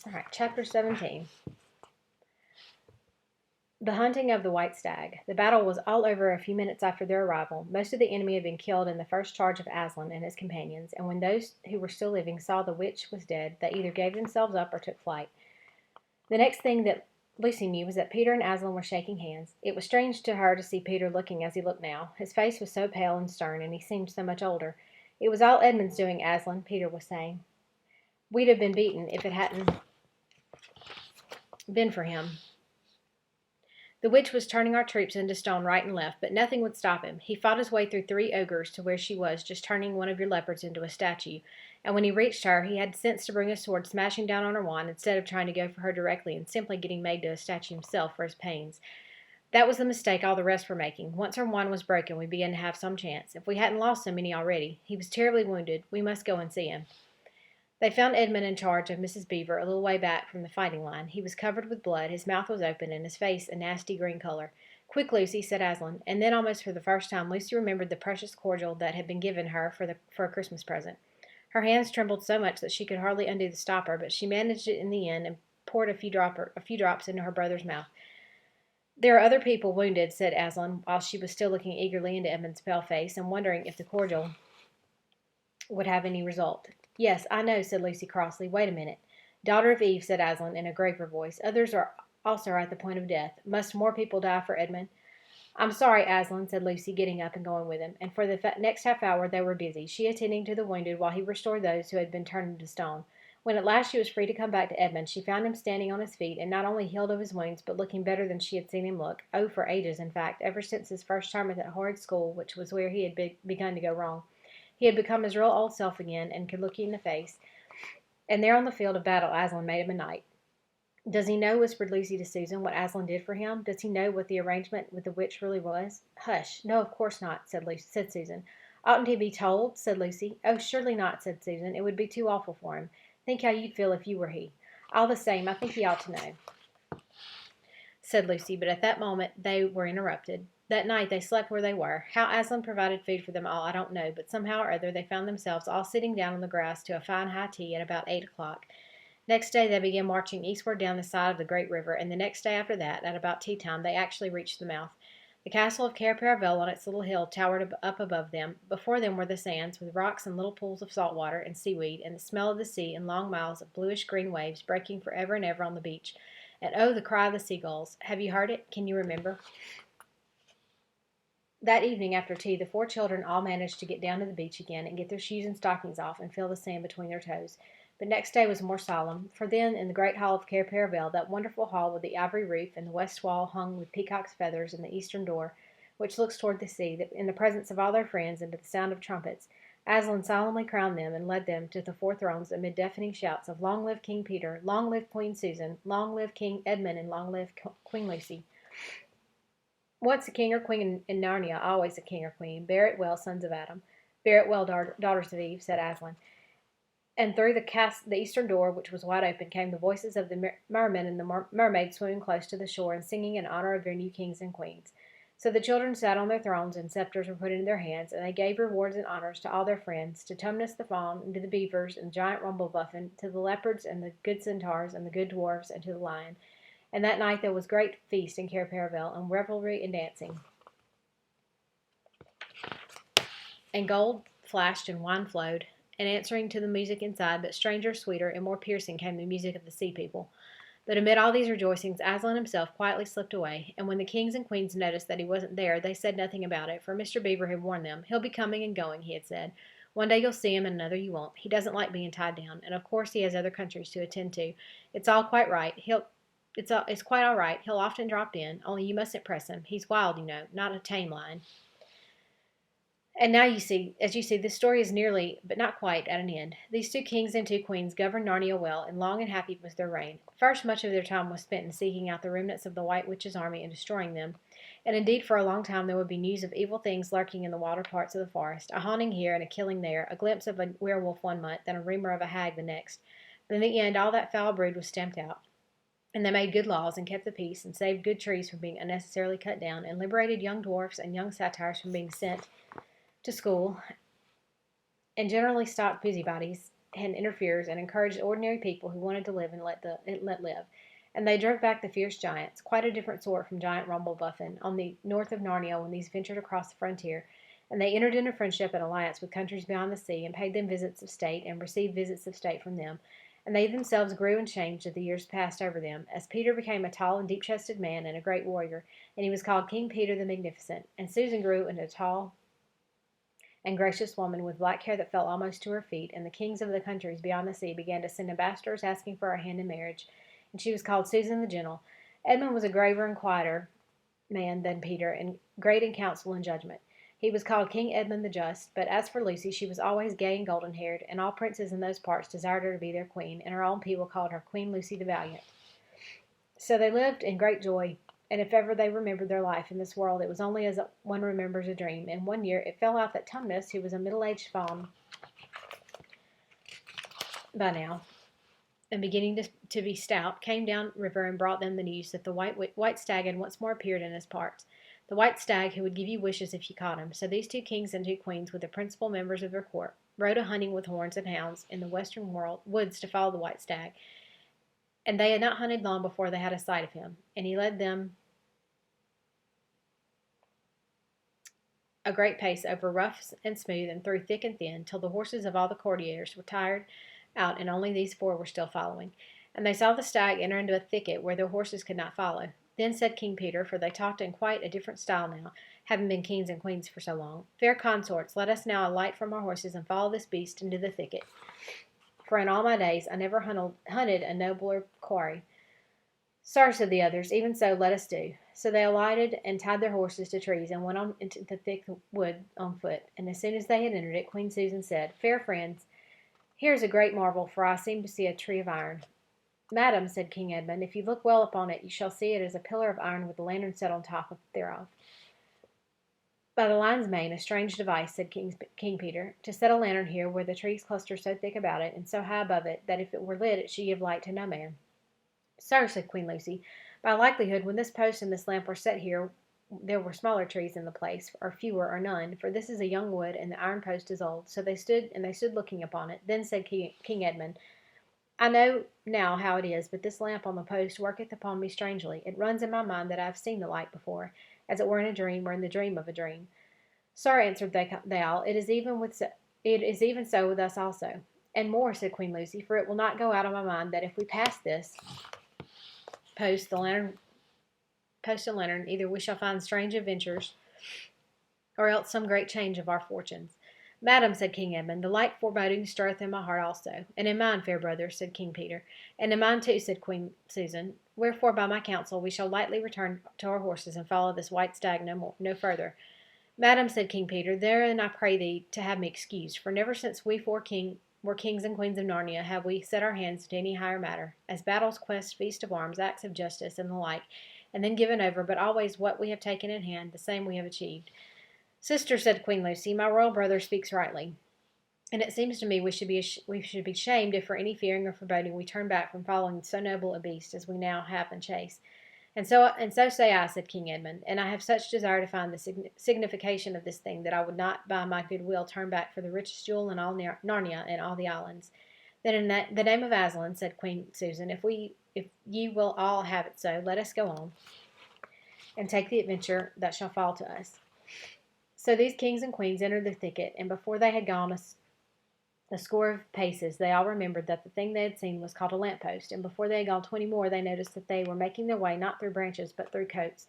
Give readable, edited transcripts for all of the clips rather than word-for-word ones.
All right, chapter 17. The hunting of the white stag. The battle was all over a few minutes after their arrival. Most of the enemy had been killed in the first charge of Aslan and his companions, and when those who were still living saw the witch was dead, they either gave themselves up or took flight. The next thing that Lucy knew was that Peter and Aslan were shaking hands. It was strange to her to see Peter looking as he looked now. His face was so pale and stern, and he seemed so much older. It was all Edmund's doing, Aslan, Peter was saying. We'd have been beaten if it hadn't been for him. The witch was turning our troops into stone right and left, but nothing would stop him. He fought his way through 3 ogres to where she was, just turning one of your leopards into a statue. And when he reached her, he had sense to bring his sword smashing down on her wand instead of trying to go for her directly and simply getting made to a statue himself for his pains. That was the mistake all the rest were making. Once her wand was broken, we began to have some chance. If we hadn't lost so many already. He was terribly wounded. We must go and see him. They found Edmund in charge of Mrs. Beaver a little way back from the fighting line. He was covered with blood, his mouth was open, and his face a nasty green color. Quick, Lucy, said Aslan, and then almost for the first time Lucy remembered the precious cordial that had been given her for a Christmas present. Her hands trembled so much that she could hardly undo the stopper, but she managed it in the end and poured a few drops into her brother's mouth. There are other people wounded, said Aslan, while she was still looking eagerly into Edmund's pale face and wondering if the cordial would have any result. Yes, I know, said Lucy crossly. Wait a minute. Daughter of Eve, said Aslan in a graver voice. Others are also at the point of death. Must more people die for Edmund? I'm sorry, Aslan, said Lucy, getting up and going with him, and for the next half hour they were busy, she attending to the wounded while he restored those who had been turned into stone. When at last she was free to come back to Edmund, she found him standing on his feet, and not only healed of his wounds, but looking better than she had seen him look, for ages, in fact, ever since his first term at that horrid school, which was where he had begun to go wrong. He had become his real old self again, and could look you in the face. And there on the field of battle Aslan made him a knight. Does he know, whispered Lucy to Susan, what Aslan did for him? Does he know what the arrangement with the witch really was? Hush. No, of course not, said Susan. Oughtn't he be told? Said Lucy. Oh, surely not, said Susan. It would be too awful for him. Think how you'd feel if you were he. All the same, I think he ought to know, said Lucy, but at that moment they were interrupted. That night they slept where they were. How Aslan provided food for them all I don't know, but somehow or other they found themselves all sitting down on the grass to a fine high tea at about 8 o'clock. Next day they began marching eastward down the side of the great river, and the next day after that, at about tea time, they actually reached the mouth. The castle of Cair Paravel on its little hill towered up above them. Before them were the sands, with rocks and little pools of salt water and seaweed, and the smell of the sea and long miles of bluish-green waves breaking for ever and ever on the beach. And oh, the cry of the seagulls. Have you heard it? Can you remember? That evening after tea, the 4 children all managed to get down to the beach again and get their shoes and stockings off and feel the sand between their toes. But next day was more solemn, for then, in the great hall of Cair Paravel, that wonderful hall with the ivory roof and the west wall hung with peacock's feathers and the eastern door, which looks toward the sea, in the presence of all their friends and to the sound of trumpets, Aslan solemnly crowned them and led them to the 4 thrones amid deafening shouts of Long live King Peter, long live Queen Susan, long live King Edmund, and long live Queen Lucy. Once a king or queen in Narnia, always a king or queen. Bear it well, sons of Adam. Bear it well, daughters of Eve, said Aslan. And through the eastern door, which was wide open, came the voices of the mermen and the mermaids swimming close to the shore and singing in honor of their new kings and queens. So the children sat on their thrones, and scepters were put into their hands, and they gave rewards and honors to all their friends, to Tumnus the fawn, and to the beavers, and giant Rumblebuffin, to the leopards, and the good centaurs, and the good dwarfs, and to the lion. And that night there was great feast in Cair Paravel, and revelry and dancing. And gold flashed and wine flowed, and answering to the music inside, but stranger, sweeter, and more piercing came the music of the sea people. But amid all these rejoicings, Aslan himself quietly slipped away, and when the kings and queens noticed that he wasn't there, they said nothing about it, for Mr. Beaver had warned them. He'll be coming and going, he had said. One day you'll see him, and another you won't. He doesn't like being tied down, and of course he has other countries to attend to. It's all quite right. It's quite all right. He'll often drop in, only you mustn't press him. He's wild, you know, not a tame lion. And now as you see, this story is nearly, but not quite, at an end. These 2 kings and 2 queens governed Narnia well, and long and happy was their reign. First, much of their time was spent in seeking out the remnants of the White Witch's army and destroying them. And indeed, for a long time there would be news of evil things lurking in the wilder parts of the forest, a haunting here and a killing there, a glimpse of a werewolf one month, and a rumor of a hag the next. But in the end, all that foul brood was stamped out. And they made good laws, and kept the peace, and saved good trees from being unnecessarily cut down, and liberated young dwarfs and young satyrs from being sent to school, and generally stopped busybodies and interferers and encouraged ordinary people who wanted to live and let live. And they drove back the fierce giants, quite a different sort from giant Rumblebuffin, on the north of Narnia when these ventured across the frontier. And they entered into friendship and alliance with countries beyond the sea, and paid them visits of state, and received visits of state from them. And they themselves grew and changed as the years passed over them, as Peter became a tall and deep-chested man and a great warrior, and he was called King Peter the Magnificent. And Susan grew into a tall and gracious woman with black hair that fell almost to her feet, and the kings of the countries beyond the sea began to send ambassadors asking for her hand in marriage, and she was called Susan the Gentle. Edmund was a graver and quieter man than Peter, and great in counsel and judgment. He was called King Edmund the Just, but as for Lucy, she was always gay and golden-haired, and all princes in those parts desired her to be their queen, and her own people called her Queen Lucy the Valiant. So they lived in great joy, and if ever they remembered their life in this world, it was only as one remembers a dream. And one year it fell out that Tumnus, who was a middle-aged faun by now, and beginning to be stout, came down river and brought them the news that the white stag had once more appeared in his parts. The white stag who would give you wishes if you caught him. So these 2 kings and 2 queens, with the principal members of their court, rode a hunting with horns and hounds in the western woods to follow the white stag. And they had not hunted long before they had a sight of him, and he led them a great pace over rough and smooth and through thick and thin, till the horses of all the courtiers were tired out, and only these 4 were still following. And they saw the stag enter into a thicket where their horses could not follow. Then said King Peter, for they talked in quite a different style now, having been kings and queens for so long, Fair consorts, let us now alight from our horses and follow this beast into the thicket. For in all my days I never hunted a nobler quarry. Sir, said the others, even so let us do. So they alighted and tied their horses to trees and went on into the thick wood on foot. And as soon as they had entered it, Queen Susan said, Fair friends, here is a great marvel, for I seem to see a tree of iron. Madam, said King Edmund, if you look well upon it, you shall see it as a pillar of iron with a lantern set on top thereof. By the lion's mane, a strange device, said King Peter, to set a lantern here where the trees cluster so thick about it, and so high above it, that if it were lit it should give light to no man. Sir, said Queen Lucy, by likelihood, when this post and this lamp were set here, there were smaller trees in the place, or fewer, or none, for this is a young wood, and the iron post is old. So they stood looking upon it. Then said King Edmund, I know now how it is, but this lamp on the post worketh upon me strangely. It runs in my mind that I have seen the light before, as it were in a dream, or in the dream of a dream. Sir, answered they all, it is even so with us also. And more, said Queen Lucy, for it will not go out of my mind that if we pass this post and lantern, either we shall find strange adventures, or else some great change of our fortunes. Madam, said King Edmund, the like foreboding stirreth in my heart also. And in mine, fair brother, said King Peter. And in mine too, said Queen Susan. Wherefore, by my counsel, we shall lightly return to our horses, and follow this white stag no further. Madam, said King Peter, therein I pray thee to have me excused, for never since we 4 were kings and queens of Narnia have we set our hands to any higher matter, as battles, quests, feast of arms, acts of justice, and the like, and then given over, but always what we have taken in hand, the same we have achieved. Sister, said Queen Lucy, my royal brother speaks rightly, and it seems to me we should be shamed if for any fearing or foreboding we turn back from following so noble a beast as we now have in chase. And so say I, said King Edmund, and I have such desire to find the signification of this thing that I would not by my good will turn back for the richest jewel in all Narnia and all the islands. Then in the name of Aslan, said Queen Susan, if ye will all have it so, let us go on, and take the adventure that shall fall to us. So these kings and queens entered the thicket, and before they had gone a score of paces, they all remembered that the thing they had seen was called a lamp-post, and before they had gone 20 more, they noticed that they were making their way not through branches, but through coats.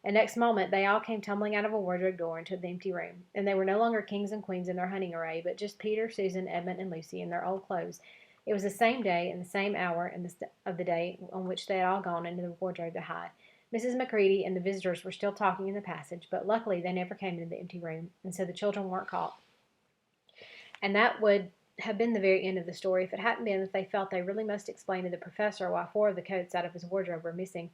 And next moment, they all came tumbling out of a wardrobe door into the empty room, and they were no longer kings and queens in their hunting array, but just Peter, Susan, Edmund, and Lucy in their old clothes. It was the same day and the same hour of the day on which they had all gone into the wardrobe to hide. Mrs. Macready and the visitors were still talking in the passage, but luckily they never came into the empty room, and so the children weren't caught. And that would have been the very end of the story if it hadn't been that they felt they really must explain to the professor why 4 of the coats out of his wardrobe were missing.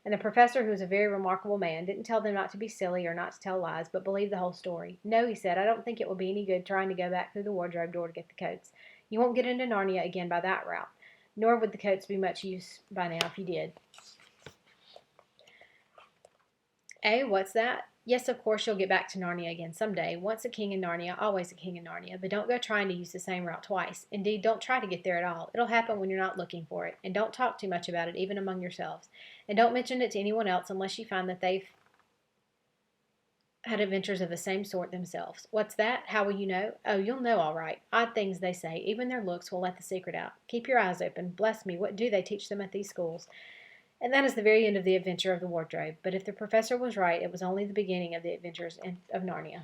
And the professor, who was a very remarkable man, didn't tell them not to be silly or not to tell lies, but believe the whole story. No, he said, I don't think it will be any good trying to go back through the wardrobe door to get the coats. You won't get into Narnia again by that route, nor would the coats be much use by now if you did. What's that? Yes, of course you'll get back to Narnia again some day. Once a king in Narnia, always a king in Narnia. But don't go trying to use the same route twice. Indeed, don't try to get there at all. It'll happen when you're not looking for it. And don't talk too much about it, even among yourselves. And don't mention it to anyone else unless you find that they've had adventures of the same sort themselves. What's that? How will you know? Oh, you'll know all right. Odd things they say. Even their looks will let the secret out. Keep your eyes open. Bless me, what do they teach them at these schools? And that is the very end of the adventure of the wardrobe. But if the professor was right, it was only the beginning of the adventures of Narnia.